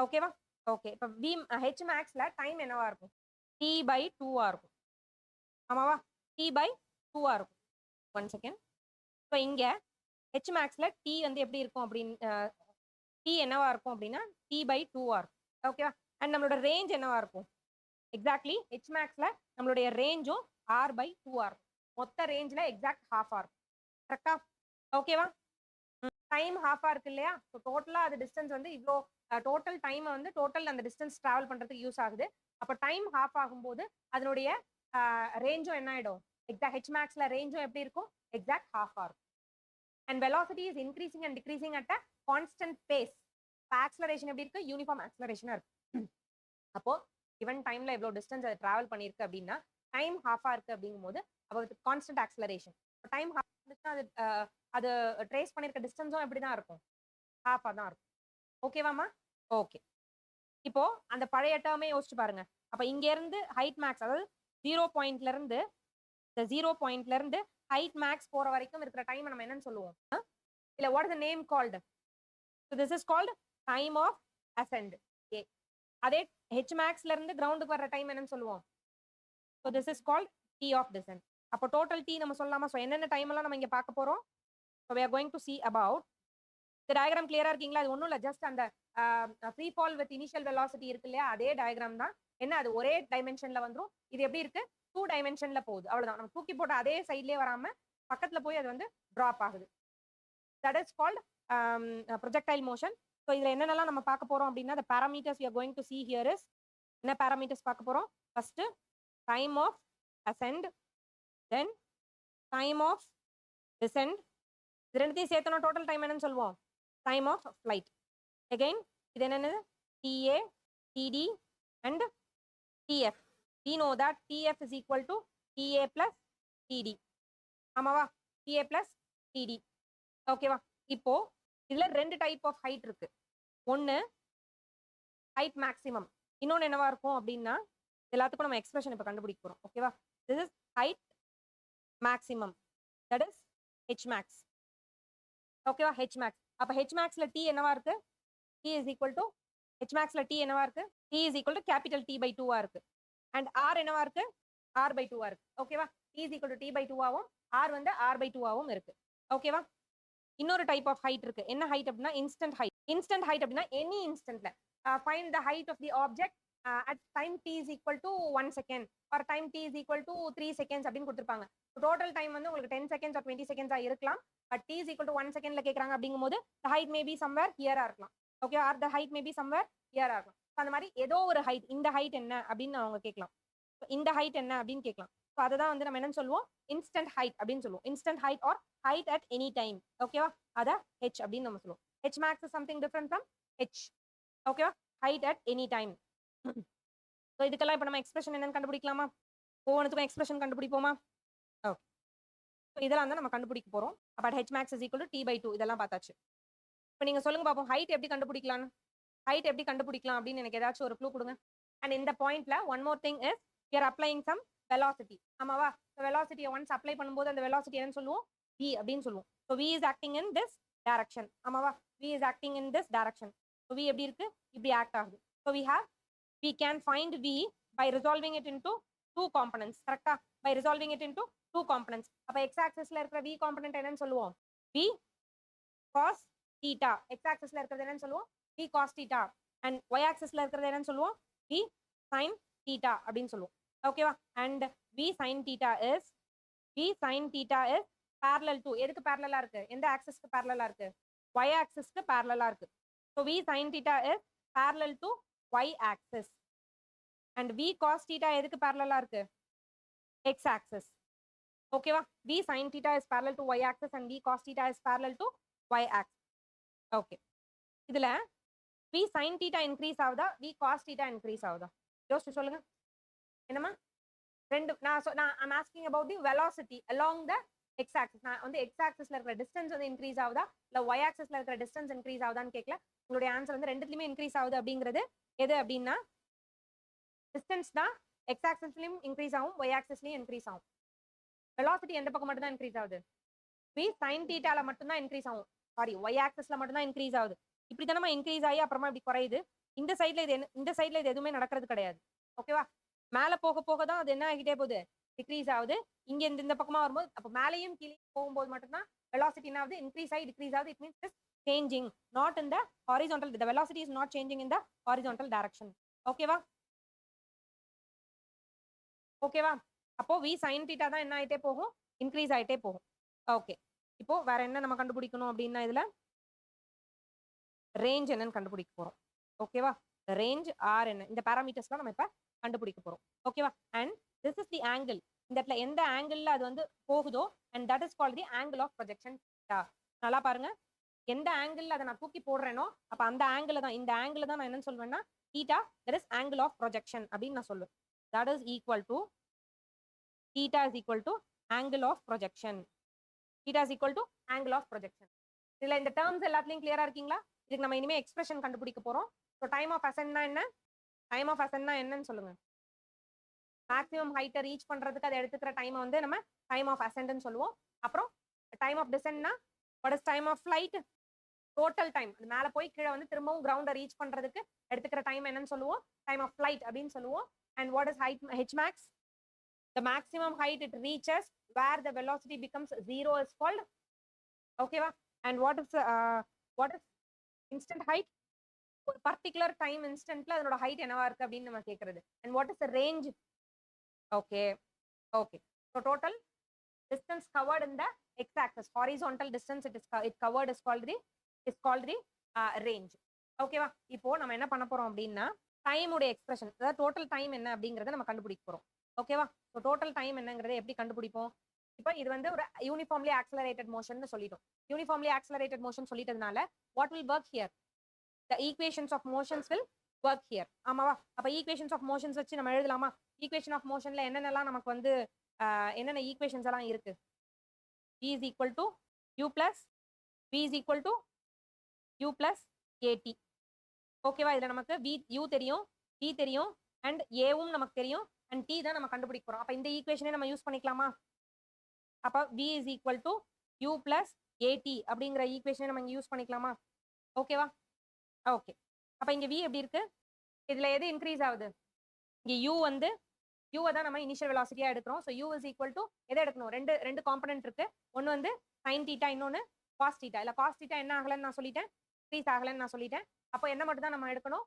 ஓகேவா? ஓகே, இப்போ v h maxல டைம் என்னவா இருக்கும், t/2 இருக்கும். ஆமாவா, t/2 இருக்கும். 1 செகண்ட். ஸோ இங்க h maxல t வந்து எப்படி இருக்கும் அப்படின்னு, t என்னவா இருக்கும் அப்படின்னா t/2 இருக்கும். ஓகேவா? அண்ட் நம்மளோட ரேஞ்ச் என்னவா இருக்கும், எக்ஸாக்ட்லி ஹெச் மேக்ஸ்ல நம்மளுடைய ரேஞ்சும் ஆர் பை 2r மொத்த ரேஞ்ச்ல எக்ஸாக்ட் ஹாஃப் ஆர் கரெக்டா ஓகேவா டைம் ஹாஃபா இருக்கு இல்லையா ஸோ டோட்டலா அது டிஸ்டன்ஸ் வந்து இவ்வளோ டோட்டல் டைம் வந்து டோட்டல் அந்த டிஸ்டன்ஸ் டிராவல் பண்றதுக்கு யூஸ் ஆகுது அப்போ டைம் ஹாஃப் ஆகும்போது அதனுடைய ரேஞ்சும் என்ன ஆயிடும் எக்ஸாக்ட் ஹெச் மேக்ஸ்ல ரேஞ்சும் எப்படி இருக்கும் exact half R and velocity is increasing and decreasing at a constant pace acceleration எப்படி இருக்கு யூனிஃபார்ம் ஆக்சலரேஷனா இருக்கு அப்போ கிவன் டைம்ல எவ்வளவு டிஸ்டன்ஸ் அது டிராவல் பண்ணிருக்கு அப்படின்னா டைம் ஹாஃபா இருக்கு அப்படிங்கும் போது அப்போ கான்ஸ்டன்ட் ஆக்சலரேஷன் டைம் ஹாஃப் அது அது ட்ரேஸ் பண்ணிருக்க டிஸ்டன்ஸும் எப்படிதான் இருக்கும் ஹாஃபா தான் இருக்கும் ஓகேவாமா ஓகே இப்போ அந்த பழைய டேர்மே யோசிச்சு பாருங்க அப்ப இங்க இருந்து ஹைட் மேக்ஸ் அதாவது 0 பாயிண்ட்ல இருந்து இந்த 0 பாயிண்ட்ல இருந்து ஹைட் மேக்ஸ் போற வரைக்கும் இருக்கிற டைம் நம்ம என்னன்னு சொல்லுவோம் இல்ல what is the name called so this is called time of ascent ஏ அதே ஹெச் மேக்ஸ்ல இருந்து கிரவுண்டுக்கு வர டைம் என்னன்னு சொல்லுவோம் so this is called T of descent அப்போ டோட்டல் டி நம்ம சொல்லலாமா ஸோ என்னென்ன டைம் எல்லாம் நம்ம இங்க பார்க்க போறோம் so we are going to see about இந்த டயக்ராம் கிளியரா இருக்கீங்களா அது ஒன்றும் இல்லை ஜஸ்ட் அந்த free fall with initial velocity இருக்கு இல்லையா அதே டயக்ராம் தான் என்ன அது ஒரே டைமென்ஷன்ல வந்துரும் இது எப்படி இருக்கு 2 டைமென்ஷன்ல போகுது அவ்வளவுதான் நம்ம தூக்கி போட்ட அதே சைட்லயே வராம பக்கத்துல போய் அது வந்து டிராப் ஆகுது that is called projectile motion so இதுல என்னென்னலாம் நம்ம பார்க்க போறோம் அப்படின்னா the parameters we are going to see here is என்ன parameters பார்க்க போறோம் first time of ascend then time of descend இது ரெண்டுத்தையும் சேர்த்தோம் டோட்டல் டைம் என்னன்னு சொல்லுவோம் டைம் ஆஃப் ஃபிளைட் அகைன் இது என்னது TA TD and TF we know that TF is equal to TA plus TD ஆமாவா TA plus TD ஓகேவா இப்போ இதுல ரெண்டு டைப் ஆஃப் ஹைட் இருக்கு ஒன்னு ஹைட் மேக்ஸிமம் இன்னொன்னு என்னவா இருக்கும் அப்படின்னா எல்லாத்துக்கும் நம்ம எக்ஸ்பிரஷன் இப்ப கண்டுபிடிக்க போறோம் ஓகேவா this is height maximum that is H max ஓகேவா ஹெச் மேக்ஸ் அப்ப ஹெச் மேக்ஸ்ல டி என்னவா இருக்கு T is equal to H மேக்ஸ்ல டி என்னவா இருக்கு T is equal to capital T by 2 இருக்கு அண்ட் ஆர் என்னவா இருக்கு ஆர் பை 2 இருக்கு ஓகேவா T is equal to T by 2 ஆவும் ஆர் வந்து ஆர் பை 2 ஆவும் இருக்கு ஓகேவா இன்னொரு டைப் ஆஃப் ஹைட் இருக்கு என்ன ஹைட் அப்படின்னா இன்ஸ்டன்ட் ஹைட் அப்படின்னா எனி இன்ஸ்டன்ட்ல find the height of the object at time T is equal to 1 second or time T is equal to 3 seconds அப்படின்னு கொடுத்துருப்பாங்க டோட்டல் டைம் வந்து உங்களுக்கு 10 செகண்ட்ஸ் ஆர் 20 செகண்ட்ஸா இருக்கலாம் but T is equal to 1 செகண்ட்ல கேட்கறாங்க அப்படிங்கும்போது the height may be somewhere ஹியரா இருக்கலாம் okay or the height may be somewhere ஹியரா இருக்கலாம் அந்த மாதிரி ஏதோ ஒரு ஹைட் இந்த ஹைட் என்ன அப்படின்னு அவங்க கேட்கலாம் இந்த ஹைட் என்ன அப்படின்னு கேட்கலாம் ஸோ அதை தான் வந்து நம்ம என்னன்னு சொல்லுவோம் இன்ஸ்டன்ட் ஹைட் அப்படின்னு சொல்லுவோம் instant height or height at any time ஓகேவா அதை ஹெச் அப்படின்னு நம்ம சொல்லுவோம் H max is something different from H ஓகேவா height at any time so இதுக்கெல்லாம் இப்போ நம்ம எக்ஸ்பிரஷன் என்னன்னு கண்டுபிடிக்கலாமா ஒவ்வொன்றுத்துக்கும் எக்ஸ்பிரஷன் கண்டுபிடிப்போமா ஓகே ஸோ இதெல்லாம் தான் நம்ம கண்டுபிடிக்க போறோம் but H max is equal to T by 2 இதெல்லாம் பார்த்தாச்சு இப்போ நீங்க சொல்லுங்க பார்ப்போம் ஹைட் எப்படி கண்டுபிடிக்கலாம்னு ஹைட் எப்படி கண்டுபிடிக்கலாம் அப்படின்னு எனக்கு ஏதாச்சும் ஒரு க்ளூ கொடுங்க அண்ட் இந்த பாயிண்ட்ல one more thing is we are applying some velocity ஆமாவா so velocity once apply பண்ணும்போது அந்த velocity என்னன்னு சொல்லுவோம் v அப்படின்னு சொல்லுவோம் so v is acting in this direction ஆமாவா v is acting in this direction so v எப்படி இருக்கு இப்படி ஆக்ட் ஆகுது so we can find v by resolving it into two components கரெக்ட்டா by resolving it into two components அப்ப x axis ல இருக்கிற v component என்னன்னு சொல்லுவோம் v cos theta x axis ல இருக்கிறது என்னன்னு சொல்லுவோம் v cos theta and y axis ல இருக்கிறது என்னன்னு சொல்லுவோம் v sin theta அப்படின்னு சொல்லுவோம் ஓகேவா and v sin theta is parallel to எதுக்கு parallel இருக்கு எந்த ஆக்சிஸ்க்கு parallel இருக்கு y ஆக்சிஸ்க்கு parallel இருக்கு so v sin theta is parallel to y axis and v cos theta எதுக்கு parallel இருக்கு x axis ஓகேவா v sin theta is parallel to y axis and v cos theta is parallel to y axis okay இதுல v sin theta increase ஆகுதா v cos theta increase ஆகுதா யோசிச்சு சொல்லுங்க என்னமா ரெண்டு நான் I'm asking about the velocity along the X axis நான் வந்து எக்ஸ் ஆக்சிஸ்ல இருக்கிற டிஸ்டன்ஸ் வந்து இன்க்ரீஸ் ஆகுதா இல்ல ஒய் ஆக்சிஸ்ல இருக்கிற டிஸ்டன்ஸ் இன்க்ரீஸ் ஆகுதான்னு கேட்கல உங்களுடைய ஆன்சர் வந்து ரெண்டுத்துலயுமே இன்க்ரீஸ் ஆகுது அப்படிங்கிறது எது அப்படின்னா டிஸ்டன்ஸ் தான் எக்ஸ் ஆக்சிஸ்லயும் இன்க்ரீஸ் ஆகும் ஒய் ஆக்சிஸ்லயும் இன்க்ரீஸ் ஆகும் வெலாசிட்டி எந்த பக்கம் மட்டும் தான் இன்க்ரீஸ் ஆகுது v sin thetaல மட்டும் தான் இன்க்ரீஸ் ஆகும் சாரி ஒய் ஆக்சிஸ்ல மட்டும் தான் இன்க்ரீஸ் ஆகுது இப்படி தானே இன்க்ரீஸ் ஆகி அப்புறமா இப்படி குறையுது இந்த சைட்ல இது எதுவுமே நடக்கிறது கிடையாது ஓகேவா மேல போக போக தான் அது என்ன ஆகிட்டே போகுது டிக்ரீஸ் ஆகுது இங்க இந்த பக்கமா வரும்போது அப்போ மேலையும் கீழே போகும்போது மட்டும்தான் வெலாசிட்டி என்ன ஆகுது இன்க்ரீஸ் ஆகி டிக்ரீஸ் ஆகுது it means changing not in the horizontal the velocity is not changing in the horizontal direction ஓகேவா ஓகேவா? அப்போ v sin θ தான் என்ன ஆயிட்டே போகும்? இன்க்ரீஸ் ஆயிட்டே போகும். ஓகே. இப்போ வேற என்ன நம்ம கண்டுபிடிக்கணும் அப்படின்னா இதுல ரேஞ்ச் என்னன்னு கண்டுபிடிக்க போறோம். ஓகேவா? ரேஞ்ச் ஆர் என்ன இந்த பாராமீட்டர்ஸ்லாம் நம்ம இப்ப கண்டுபிடிக்க போறோம். ஓகேவா? And this is the angle. இந்த இடத்துல எந்த ஆங்கிள்ல அது வந்து போகுதோ and that is called the angle of projection. நல்லா பாருங்க. எந்த ஆங்கிள் அதை நான் தூக்கி போடுறேனோ அப்ப அந்த ஆங்கிள் தான் இந்த ஆங்கிள் தான் நான் என்னன்னு சொல்வேன்னா theta that is angle of projection அப்படின்னு நான் சொல்லுவேன். That is equal to theta is equal to angle of projection. Theta is equal to angle of projection. இதுல இந்த டேர்ம்ஸ் எல்லாத்துலயும் கிளியரா இருக்கீங்களா? இதுக்கு நம்ம இனிமே எக்ஸ்பிரஷன் கண்டுபிடிக்க போறோம். ஸோ டைம் ஆஃப் அசென்ட்னா என்ன? டைம் ஆஃப் அசென்ட்னா என்னன்னு சொல்லுங்க. மேக்ஸிமம் ஹைட்டை ரீச் பண்றதுக்கு அதை எடுத்துக்கிற டைம் வந்து நம்ம டைம் ஆஃப் அசென்ட்னு சொல்லுவோம். அப்புறம் டைம் ஆஃப் டிசென்ட்னா what is time of flight? Total time அது மேல போய் கீழே வந்து திரும்பவும் கிரவுண்டை ரீச் பண்றதுக்கு எடுத்துக்கிற டைம் என்னன்னு சொல்லுவோம்? டைம் ஆஃப் ஃபிளைட் அப்படின்னு சொல்லுவோம். And what is height h max? The maximum height it reaches where the velocity becomes 0 is called okay va. And what is instant height? ஒரு particular time instantல அதனோட height என்னவா இருக்கு அப்படின்னு நம்ம கேக்குறது. And what is the range? Okay. Okay. So total distance covered in the x-axis, horizontal distance it covered is called the range. ஓகேவா? இப்போ நம்ம என்ன பண்ண போறோம் அப்படின்னா டைம் உடைய எக்ஸ்பிரஷன் அதாவது டோட்டல் டைம் என்ன அப்படிங்கறத நம்ம கண்டுபிடிக்க போறோம். ஓகேவா? ஸோ டோட்டல் டைம் என்னங்கிறத எப்படி கண்டுபிடிப்போம்? இப்போ இது வந்து ஒரு யூனிஃபார்ம்லி ஆக்சலரேட்டட் மோஷன் சொல்லிட்டோம். யூனிஃபார்ம்லி ஆக்சலரேட்டட் மோஷன் சொல்லிட்டதுனால what will work here? The equations of motions will work here. ஆமாவா? அப்ப ஈக்குவேஷன்ஸ் ஆஃப் மோஷன்ஸ் வச்சு நம்ம எழுதலாமா? ஈக்குவேஷன் ஆஃப் மோஷன்ல என்னென்னலாம் நமக்கு வந்து என்னென்ன ஈக்குவேஷன்ஸ் எல்லாம் இருக்கு? v is equal to u plus v is equal to u plus at. ஓகேவா? இதுல நமக்கு u தெரியும், v தெரியும் அண்ட் ஏவும் நமக்கு தெரியும் அண்ட் t தான் நம்ம கண்டுபிடிக்க போறோம். அப்ப இந்த ஈக்குவேஷனே நம்ம யூஸ் பண்ணிக்கலாமா? அப்ப v is equal to u plus at அப்படிங்கிற ஈக்குவேஷனை நம்ம இங்க யூஸ் பண்ணிக்கலாமா? ஓகேவா? ஓகே. அப்ப இங்க v எப்படி இருக்கு? இதுல எது இன்க்ரீஸ் ஆகுது? இங்க u வந்து u தான் நம்ம இனிஷியல் வெலாசிட்டியா எடுக்கிறோம். So u is equal to எதை எடுக்கணும்? ரெண்டு காம்பனன்ட் இருக்கு. ஒன்னு வந்து sin θ, இன்னொன்னு cos θ. இல்ல cos θ என்ன ஆகலன்னு நான் சொல்லிட்டேன், இன்க்ரீஸ் ஆகலன்னு நான் சொல்லிட்டேன். அப்போ என்ன மட்டும் தான் நம்ம எடுக்கணும்?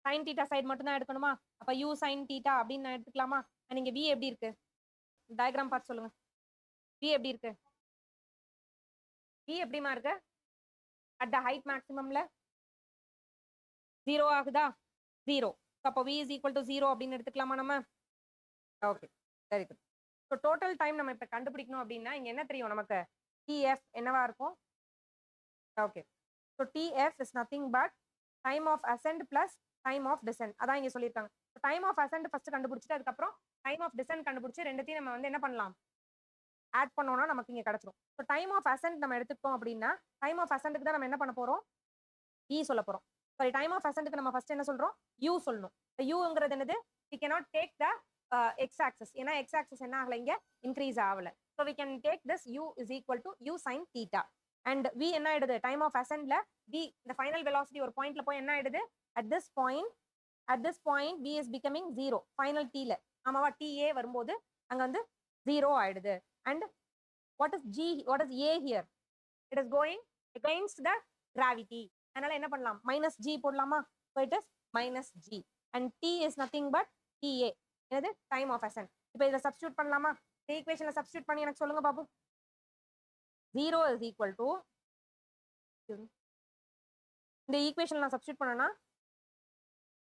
sin θ சைடு மட்டும் தான் எடுக்கணுமா? அப்ப u sin θ அப்படின்னு நான் எடுத்துக்கலாமா? நீங்க v எப்படி இருக்கு? டயக்ராம் பார்த்து சொல்லுங்க. v எப்படி இருக்கு? v எப்படிமா இருக்கு? அட் த ஹைட் மேக்ஸிமம்ல 0 ஆகுதா? 0. அப்போ v is equal to 0 அப்படின்னு எடுத்துக்கலாமா நம்ம? Okay, very good. So total time நம்ம இப்ப கண்டுபிடிக்கணும் அப்படின்னா இங்க என்ன தெரியும் நமக்கு? tf என்னவா இருக்கும்? Okay. So tf is nothing but time of ascent plus time of descent. அதான் இங்க சொல்லியிருக்காங்க. டைம் ஆஃப் அசென்ட் ஃபர்ஸ்ட் கண்டுபிடிச்சிட்டு அதுக்கப்புறம் டைம் ஆஃப் டிசென்ட் கண்டுபிடிச்சு ரெண்டுத்தையும் நம்ம வந்து என்ன பண்ணலாம்? ஆட் பண்ணோம்னா நமக்கு இங்க கிடைச்சிரும். ஸோ டைம் ஆஃப் அசென்ட் நம்ம எடுத்துக்கிட்டோம் அப்படின்னா டைம் ஆஃப் அசென்ட்க்கு தான் நம்ம என்ன பண்ண போறோம்? e சொல்ல போறோம். சாரி, டைம் ஆஃப் அசென்ட்க்கு நம்ம ஃபர்ஸ்ட் என்ன சொல்றோம்? u சொல்லணும். uங்கிறது என்னது? we cannot take the x axis. ஏன்னா x axis என்ன ஆகல, இங்க இன்க்ரீஸ் ஆகல. so we can take this u is equal to u sin theta. and v என்ன ஆயிடுது? டைம் ஆஃப் அசென்ட்ல v இந்த ஃபைனல் வெலாசிட்டி ஒரு பாயிண்ட்ல போய் என்ன ஆயிடுது? at this point v is becoming 0 final t ல. ஆமாவா? ta வரும்போது அங்க வந்து 0 ஆயிடுது. and what is a here? It is going against the gravity. அதனால என்ன பண்ணலாம்? மைனஸ் g போடலாமா? so it is minus g and t is nothing but ta. என்னது? Time of ascent. இப்போ இத சப்ஸ்டிட்யூட் பண்ணலாமா? இந்த ஈக்குவேஷன்ல சப்ஸ்டிட்யூட் பண்ணி எனக்கு சொல்லுங்க பாபு. 0 is equal to இந்த ஈக்குவேஷன்ல நான் சப்ஸ்டிட்யூட் பண்ணனா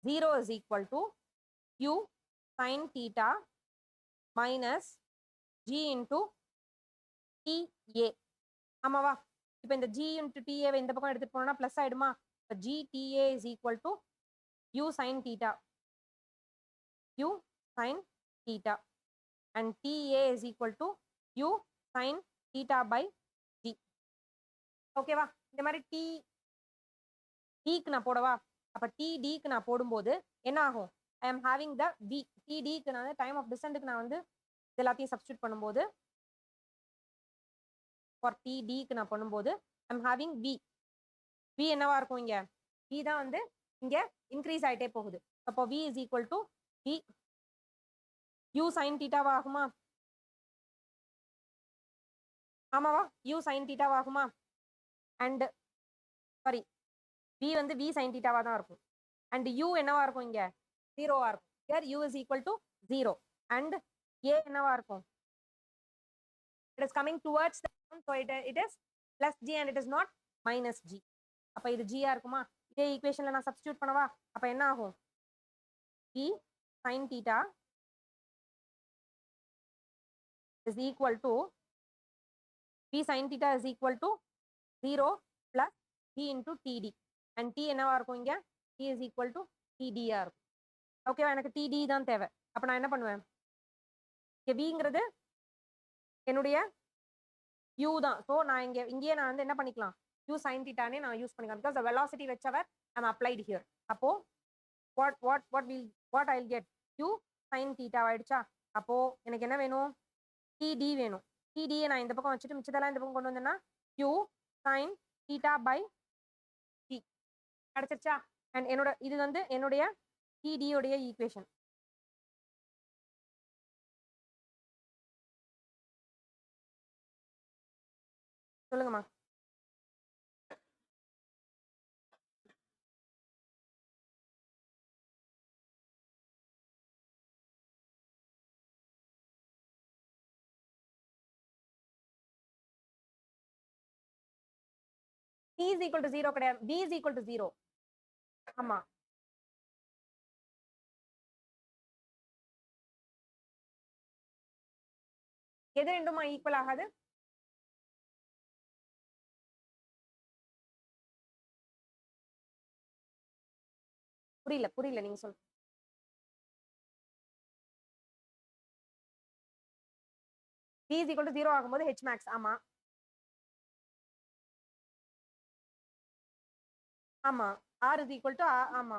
0 is equal to u sin theta minus g into ta. ஆமாவா? இப்போ இந்த g into ta இந்த பக்கம் எடுத்துட்டு போனா பிளஸ் ஆயிடுமா? இப்போ g ta is equal to u sin theta and ta is equal to u sin theta by g. ஓகேவா? இந்த மாதிரி t க்கு நான் போடவா? அப்ப td க்கு நான் போடும்போது என்ன ஆகும்? I am having the v. td க்கு நான் டைம் ஆஃப் டிசென்ட்க்கு நான் வந்து எல்லாத்தையும் சப்ஸ்டிட்யூட் பண்ணும்போது for td க்கு நான் பண்ணும்போது I am having v. v என்னவா இருக்கும் இங்க? v தான் வந்து இங்க இன்க்ரீஸ் ஆயிட்டே போகுது. அப்போ v is equal to v u sin theta ஆகுமா? ஆமாவா? u sin theta ஆகுமா? and சாரி, v வந்து v sin theta தான் இருக்கும். and u என்னவா இருக்கும் இங்க? 0 இருக்கும். here u is equal to 0 and a என்னவா இருக்கும்? It is coming towards the ground, so it is plus g and it is not minus g. அப்ப இது g ஆ இருக்குமா? இதே ஈக்குவேஷன்ல நான் சப்ஸ்டிட்யூட் பண்ணவா? அப்ப என்ன ஆகும்? p sin theta is equal to p sin theta is equal to 0 plus g into td. And t என்னவா இருக்கும் இங்க? t is equal to td ஆ இருக்கும். ஓகேவா? எனக்கு td தான் தேவை. அப்ப நான் என்ன பண்ணுவேன்? vங்கிறது என்னுடைய u தான். ஸோ நான் இங்கேயே நான் வந்து என்ன பண்ணிக்கலாம்? u sin theta னே நான் யூஸ் பண்ணிக்கலாம். Because the velocity whichever I'm applied here. அப்போ what I'll get? u sin theta ஆயிடுச்சா? அப்போ எனக்கு என்ன வேணும்? td வேணும். td நான் இந்த பக்கம் வச்சுட்டு மிச்சதெல்லாம் இந்த பக்கம் கொண்டு வந்தேன்னா q sin theta by t கிடைச்சிருச்சா? அண்ட் இது வந்து என்னுடைய td உடைய ஈக்குவேஷன். சொல்லுங்கம்மா. t is equal to 0 கிடையாது. b is equal to 0. ஆமா. எது ரெண்டுமா ஈக்குவல் ஆகாது? புரியல நீங்க சொல்லுங்க. b is equal to 0 ஆகும்போது h max. ஆமா ஆமா. r is equal to ஆமா.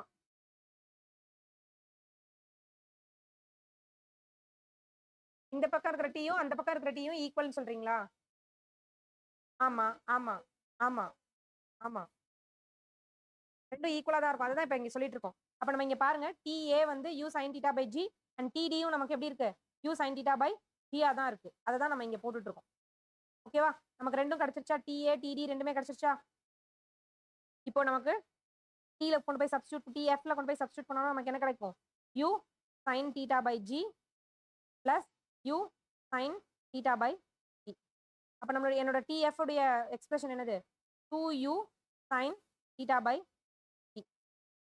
இந்த பக்கம் இருக்கிற டீயும் அந்த பக்கம் இருக்கிற டீயும் ஈக்குவல் சொல்றீங்களா? ஆமா ஆமா ஆமா ஆமா. ரெண்டும் ஈக்குவலா தான் இருக்கும். அதுதான் இப்ப இங்க சொல்லிட்டு இருக்கோம். அப்ப நம்ம இங்க பாருங்க TA வந்து u sin theta by g and TDயும் நமக்கு எப்படி இருக்கு? u sin theta by g ஆ தான் இருக்கு. அதை தான் நம்ம இங்க போட்டுட்டு இருக்கோம். ஓகேவா? நமக்கு ரெண்டும் கிடைச்சிருச்சா? TA TD ரெண்டுமே கிடைச்சிருச்சா? இப்போ நமக்கு T ல கொண்டு போய் சப்ஸ்டிட்யூட் TF ல கொண்டு போய் சப்ஸ்டிட்யூட் பண்ணோம்னா நமக்கு என்ன கிடைக்கும்? u sin theta by g plus u sin theta by g. அப்ப நம்மளுடைய என்னோட TF உடைய எக்ஸ்பிரஷன் என்னது? 2u sin theta by g.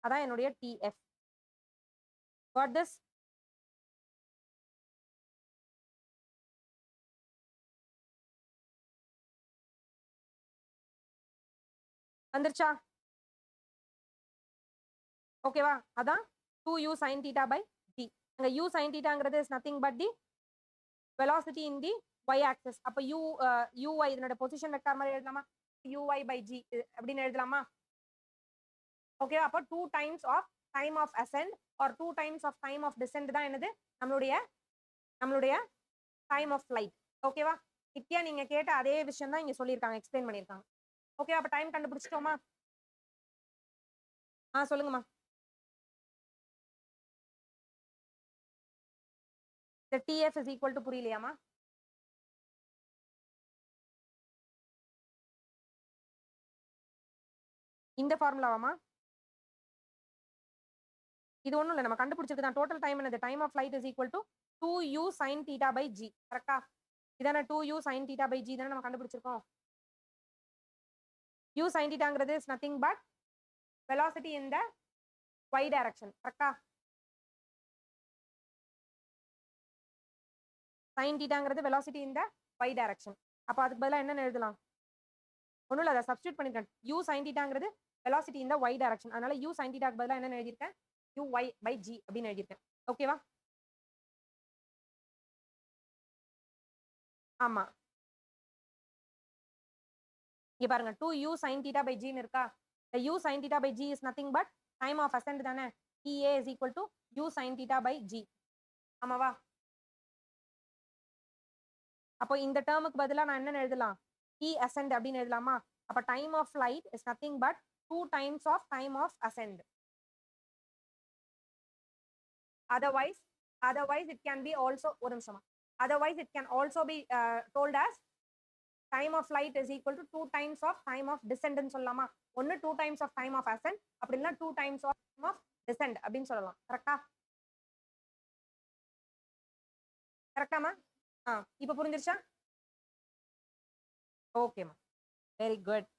அதான் என்னுடைய TF. Got this? வந்துருச்சா? ஓகேவா? அதான் 2u sin theta by g. அங்க u sin thetaங்கிறது is nothing but the velocity in the y axis. அப்ப uy இதனோட பொசிஷன் வெக்டார் மாதிரி எழுதலாமா? uy by g அப்படின்னு எழுதலாமா? ஓகேவா? அப்ப 2 times of time of ascent or 2 times of time of descent தான் என்னது? நம்மளுடைய time of flight. ஓகேவா? நித்யா நீங்க கேட்ட அதே விஷயம் தான் இங்க சொல்லியிருக்காங்க, எக்ஸ்பிளைன் பண்ணியிருக்காங்க. ஓகேவா? அப்ப டைம் கண்டுபிடிச்சிட்டோமா? சொல்லுங்கம்மா. இந்த TF is equal to புரியலையாமா? இந்த ஃபார்முலாவாமா? இது ஒண்ணும் இல்ல, நம்ம கண்டுபிடிச்சிருக்கு தான். டோட்டல் டைம் என்னது? Time of flight is equal to 2u sin theta by g. கரெக்டா? இதானே 2u sin theta by g தானே நம்ம கண்டுபிடிச்சிருக்கோம். u sin thetaங்கிறது is nothing but velocity in the y direction. கரெக்டா? sin thetaங்கிறது velocity in the y direction. அப்ப அதுக்கு பதிலா என்ன எழுதலாம்? ஒண்ணும் இல்ல, அதை சப்ஸ்டிட்யூட் பண்ணிருக்கேன். u sin thetaங்கிறது velocity in the y direction. அதனால u sin thetaக்கு பதிலா என்ன எழுதியிருக்கேன்? uy by g அப்படின்னு எழுதியிருக்கேன். ஓகேவா? ஆமா. இங்க பாருங்க 2u sin theta by g ன்னு இருக்கா? The u sin theta by g is nothing but time of ascent தானே? TA is equal to u sin theta by g. ஆமாவா? அப்போ இந்த டேர்முக்கு பதிலா நான் என்ன எழுதலாம்? T ascend அப்படின்னு எழுதலாமா? அப்ப time of flight is nothing but 2 times of time of ascend. Otherwise it can be also ஒரு நிமிஷமா. Otherwise it can also be told as time of flight is equal to 2 times of time of descent ன்னு சொல்லலாமா? ஒன்னு 2 times of time of ascent, அப்படி இல்ல 2 times of time of descent அப்படின்னு சொல்லலாம். கரெக்டா? கரெக்டாமா? இப்ப புரிஞ்சிருச்சா? ஓகேம்மா. Very good.